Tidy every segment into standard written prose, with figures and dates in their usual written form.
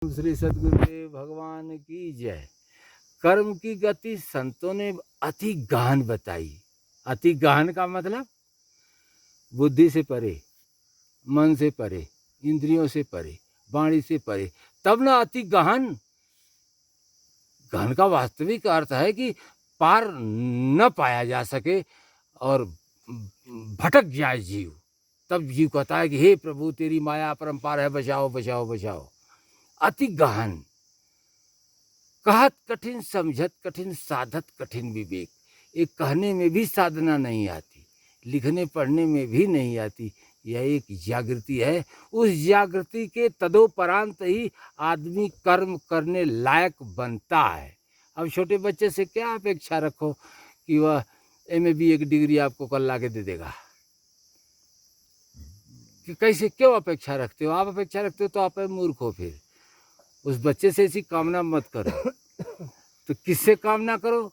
श्री सद्गुरुदेव भगवान की जय। कर्म की गति संतों ने अति गहन बताई। अति गहन का मतलब बुद्धि से परे, मन से परे, इंद्रियों से परे, वाणी से परे, तब ना अति गहन। गहन का वास्तविक अर्थ है कि पार न पाया जा सके और भटक जाए जीव। तब जीव कहता है कि हे प्रभु तेरी माया परंपार है, बचाओ बचाओ बचाओ। अति गहन। कहत कठिन समझत कठिन साधत कठिन विवेक। एक कहने में भी साधना नहीं आती, लिखने पढ़ने में भी नहीं आती। यह एक जागृति है। उस जागृति के तदोपरांत ही आदमी कर्म करने लायक बनता है। अब छोटे बच्चे से क्या अपेक्षा रखो कि वह MA BA की डिग्री आपको कल ला के दे देगा? कि कैसे, क्यों अपेक्षा रखते हो? आप अपेक्षा रखते हो तो आप मूर्ख हो। फिर उस बच्चे से ऐसी कामना मत करो। तो किससे कामना करो?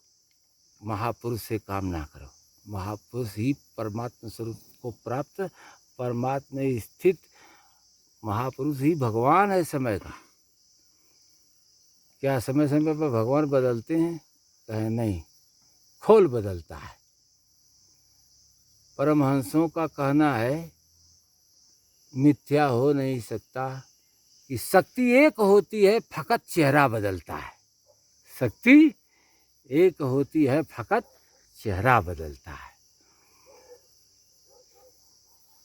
महापुरुष से कामना करो। महापुरुष ही परमात्मा स्वरूप को प्राप्त, परमात्मा में स्थित महापुरुष ही भगवान है समय का। क्या समय समय पर भगवान बदलते हैं? कहे नहीं, खोल बदलता है। परमहंसों का कहना है मिथ्या हो नहीं सकता कि शक्ति एक होती है, फकत चेहरा बदलता है। शक्ति एक होती है, फकत चेहरा बदलता है।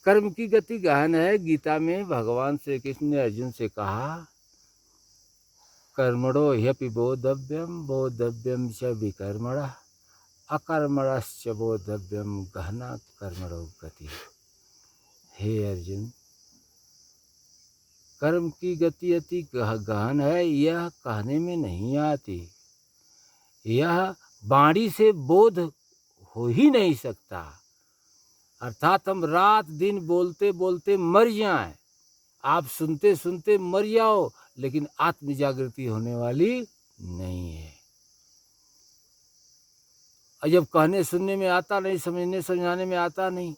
कर्म की गति गहन है। गीता में भगवान श्री कृष्ण ने अर्जुन से कहा, कर्मणो ह्यपि बोद्धव्यम बोद्धव्यम च विकर्मणः अकर्मणश्च बोद्धव्यम गहना कर्मणो गति। हे अर्जुन, कर्म की गति अति गहन है, यह कहने में नहीं आती। यह वाणी से बोध हो ही नहीं सकता। अर्थात हम रात दिन बोलते बोलते मर जाएं, आप सुनते सुनते मर जाओ, लेकिन आत्म जागृति होने वाली नहीं है। और जब कहने सुनने में आता नहीं, समझने समझाने में आता नहीं,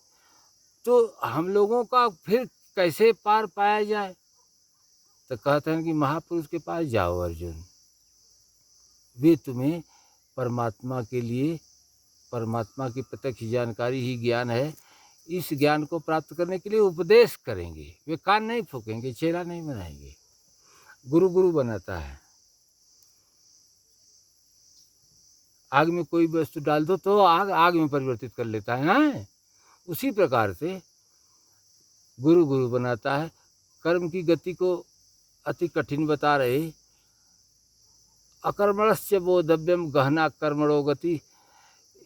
तो हम लोगों का फिर कैसे पार पाया जाए? तो कहते हैं कि महापुरुष के पास जाओ अर्जुन, वे तुम्हें परमात्मा के लिए, परमात्मा की प्रत्यक्ष जानकारी ही ज्ञान है, इस ज्ञान को प्राप्त करने के लिए उपदेश करेंगे। वे कान नहीं फूकेंगे, चेहरा नहीं बनाएंगे। गुरु गुरु बनाता है। आग में कोई वस्तु डाल दो तो आग आग में परिवर्तित कर लेता है ना। उसी प्रकार से गुरु गुरु बनाता है। कर्म की गति को अति कठिन बता रहे। अकर्मणस्य बोधव्यम गहना कर्मणो गति।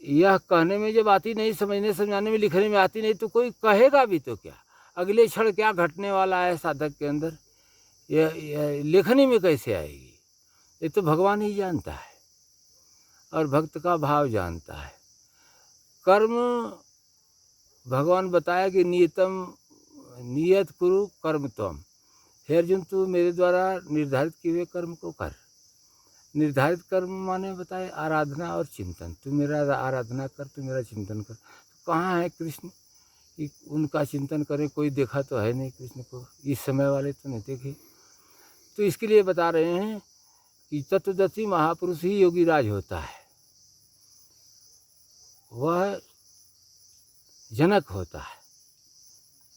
यह कहने में जब आती नहीं, समझने समझाने में, लिखने में आती नहीं, तो कोई कहेगा भी तो क्या? अगले क्षण क्या घटने वाला है साधक के अंदर, यह लिखने में कैसे आएगी? ये तो भगवान ही जानता है और भक्त का भाव जानता है। कर्म भगवान बताया कि नियत कुरु कर्म त्वम। हे अर्जुन, तू मेरे द्वारा निर्धारित किए हुए कर्म को कर। निर्धारित कर्म माने बताए आराधना और चिंतन। तू मेरा आराधना कर, तू मेरा चिंतन कर। तो कहाँ है कृष्ण कि उनका चिंतन करें? कोई देखा तो है नहीं कृष्ण को, इस समय वाले तो नहीं देखे। तो इसके लिए बता रहे हैं कि तत्वदर्शी महापुरुष ही योगीराज होता है। वह जनक होता है।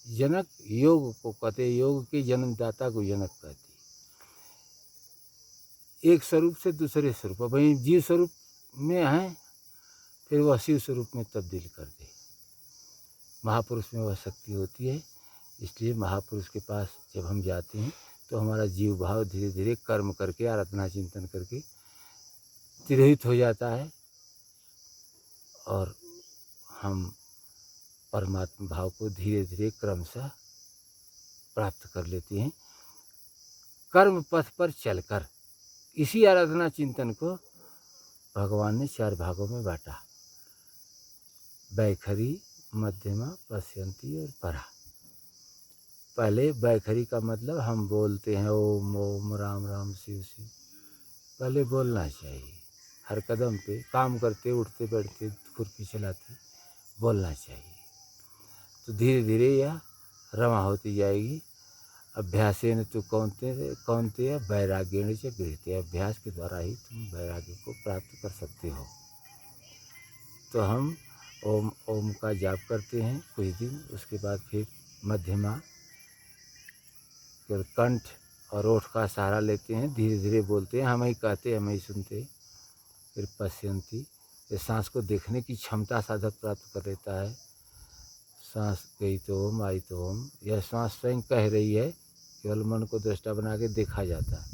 जनक योग को कहते, योग के जन्मदाता को जनक कहते। एक स्वरूप से दूसरे स्वरूप, वही जीव स्वरूप में है, फिर वह शिव स्वरूप में तब्दील कर दे। महापुरुष में वह शक्ति होती है। इसलिए महापुरुष के पास जब हम जाते हैं तो हमारा जीव भाव धीरे धीरे कर्म करके, आराधना चिंतन करके तिरोहित हो जाता है और हम परमात्मा भाव को धीरे धीरे क्रमशः प्राप्त कर लेते हैं। कर्म पथ पर चलकर इसी आराधना चिंतन को भगवान ने 4 भागों में बांटा। वैखरी, मध्यमा, पश्यंती और परा। पहले वैखरी का मतलब हम बोलते हैं ओम ओम राम राम शिव शिव। पहले बोलना चाहिए, हर कदम पे, काम करते, उठते बैठते, खुरपी चलाते बोलना चाहिए। तो धीरे धीरे यह रमा होती जाएगी अभ्यासेन तु कौन्तेय वैराग्येण च गृह्यते। अभ्यास के द्वारा ही तुम वैराग्य को प्राप्त कर सकते हो। तो हम ओम का जाप करते हैं कुछ दिन, उसके बाद फिर मध्यमा, फिर कंठ और ओठ का सहारा लेते हैं, धीरे धीरे बोलते हैं, हम ही कहते हम ही सुनते। फिर पश्यंती, ये सांस को देखने की क्षमता साधक प्राप्त कर लेता है। सांस गई तो ओम, आई तो ओम, यह सांस स्वयं कह रही है, केवल मन को दृष्टा बना के देखा जाता है।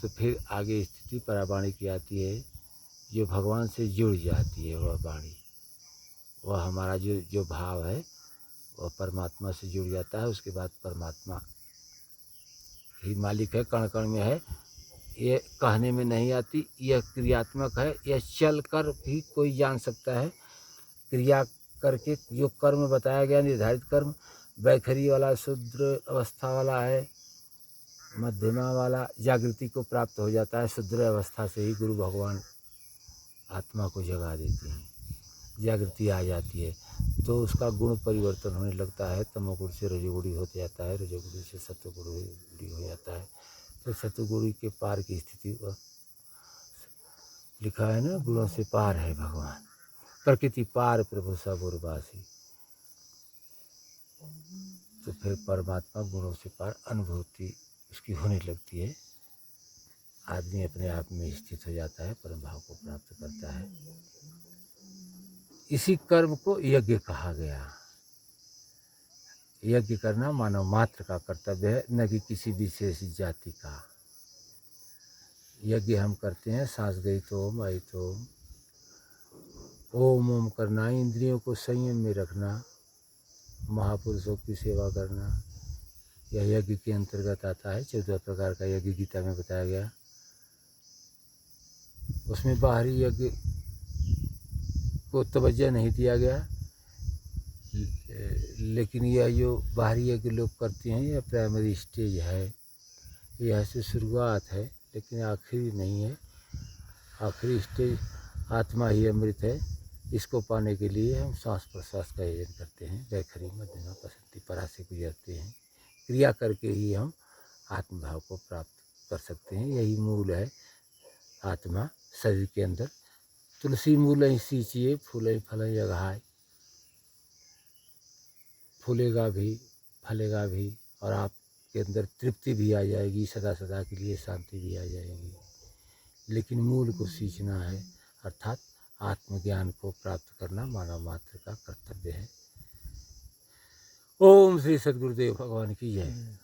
तो फिर आगे स्थिति परावाणी की आती है, जो भगवान से जुड़ जाती है। वह वाणी, वह हमारा जो भाव है वह परमात्मा से जुड़ जाता है। उसके बाद परमात्मा ही मालिक है, कण कण में है। ये कहने में नहीं आती, यह क्रियात्मक है। यह चल कर भी कोई जान सकता है। क्रिया करके जो कर्म बताया गया, निर्धारित कर्म, वैखरी वाला शुद्र अवस्था वाला है, मध्यमा वाला जागृति को प्राप्त हो जाता है। शुद्र अवस्था से ही गुरु भगवान आत्मा को जगा देते हैं, जागृति आ जाती है, तो उसका गुण परिवर्तन होने लगता है। तमोगुण से रजोगुणी हो जाता है, रजोगुणी से सत्वगुणी हो जाता है। तो सत्वगुणी के पार की स्थिति, वह लिखा है ना, गुणों से पार है भगवान, प्रकृति पार प्रभु सब उर्वासी। तो फिर परमात्मा गुणों से पार अनुभूति उसकी होने लगती है। आदमी अपने आप में स्थित हो जाता है, परम भाव को प्राप्त करता है। इसी कर्म को यज्ञ कहा गया। यज्ञ करना मानव मात्र का कर्तव्य है, न कि किसी विशेष जाति का। यज्ञ हम करते हैं, सांस गई तो ओम, आई तो ओम। ओम ओम करना, इंद्रियों को संयम में रखना, महापुरुषों की सेवा करना, यह यज्ञ के अंतर्गत आता है। 14 प्रकार का यज्ञ गीता में बताया गया। उसमें बाहरी यज्ञ को तवज्जो नहीं दिया गया, लेकिन यह जो बाहरी यज्ञ लोग करते हैं, यह प्राइमरी स्टेज है, यह से शुरुआत है, लेकिन आखिरी नहीं है। आखिरी स्टेज आत्मा ही अमृत है। इसको पाने के लिए हम श्वास प्रश्वास का आयोजन करते हैं, वैखरी, मध्यमा, पसंती, परा से गुजरते हैं। क्रिया करके ही हम आत्मभाव को प्राप्त कर सकते हैं। यही मूल है आत्मा शरीर के अंदर। तुलसी मूल ही सींचिए, फूल फल जगहाय। फूलेगा भी, फलेगा भी, और आपके अंदर तृप्ति भी आ जाएगी, सदा सदा के लिए शांति भी आ जाएगी। लेकिन मूल को सींचना है, अर्थात आत्मज्ञान को प्राप्त करना मानव मात्र का कर्तव्य है। ओम श्री सद्गुरुदेव भगवान की जय।